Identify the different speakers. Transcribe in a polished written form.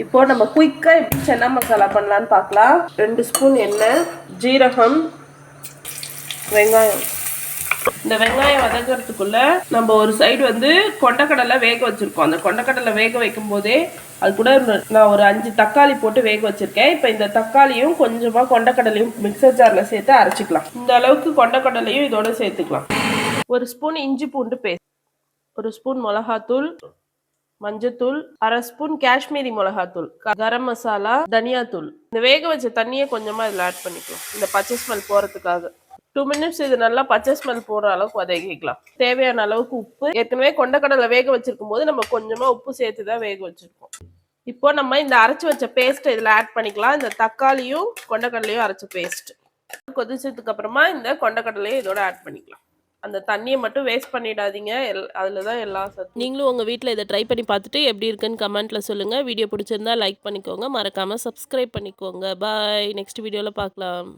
Speaker 1: இப்போ நம்ம குயிக்கா எப்படி சன்னா மசாலா பண்ணலான்னு பார்க்கலாம். 2 ஸ்பூன் எண்ணெய், ஜீரகம், வெங்காயம். இந்த வெங்காயம் வதக்கிறதுக்குள்ள நம்ம ஒரு சைடு வந்து கொண்டக்கடலை வேக வச்சிருக்கோம். அந்த கொண்டக்கடலை வேக வைக்கும் போதே அது கூட நான் ஒரு 5 தக்காளி போட்டு வேக வச்சிருக்கேன். இப்போ இந்த தக்காளியும் கொஞ்சமா கொண்டக்கடலையும் மிக்சர் ஜார்ல சேர்த்து அரைச்சிக்கலாம். இந்த அளவுக்கு கொண்டக்கடலையும் இதோட சேர்த்துக்கலாம். ஒரு ஸ்பூன் இஞ்சி பூண்டு பேஸ்ட், ஒரு ஸ்பூன் மிளகாத்தூள், மஞ்சத்தூள், அரை ஸ்பூன் காஷ்மீரி மிளகாத்தூள், கரம் மசாலா, தனியாத்தூள். இந்த வேக வச்ச தண்ணியை கொஞ்சமா இதில் ஆட் பண்ணிக்கலாம், இந்த பச்சை ஸ்மெல் போறதுக்காக. 2 மினிட்ஸ் இது நல்லா பச்சை ஸ்மெல் போற அளவுக்கு வதக்கிக்கலாம். தேவையான அளவுக்கு உப்பு. ஏற்கனவே கொண்டக்கடலை வேக வச்சிருக்கும் போது நம்ம கொஞ்சமா உப்பு சேர்த்து தான் வேக வச்சிருக்கோம். இப்போ நம்ம இந்த அரைச்சி வச்ச பேஸ்ட் இதுல ஆட் பண்ணிக்கலாம். இந்த தக்காளியும் கொண்டக்கடலையும் அரைச்ச பேஸ்ட் கொதிச்சதுக்கு அப்புறமா இந்த கொண்டக்கடலையும் இதோட ஆட் பண்ணிக்கலாம். அந்த தண்ணியை மட்டும் வேஸ்ட் பண்ணிடாதீங்க, அதில் தான் எல்லா சத்தும். நீங்களும் உங்கள் வீட்டில் இதை ட்ரை பண்ணி பார்த்துட்டு எப்படி இருக்குன்னு கமெண்ட்டில் சொல்லுங்கள். வீடியோ பிடிச்சிருந்தா லைக் பண்ணிக்கோங்க, மறக்காமல் சப்ஸ்கிரைப் பண்ணிக்கோங்க. பாய், நெக்ஸ்ட் வீடியோவில் பார்க்கலாம்.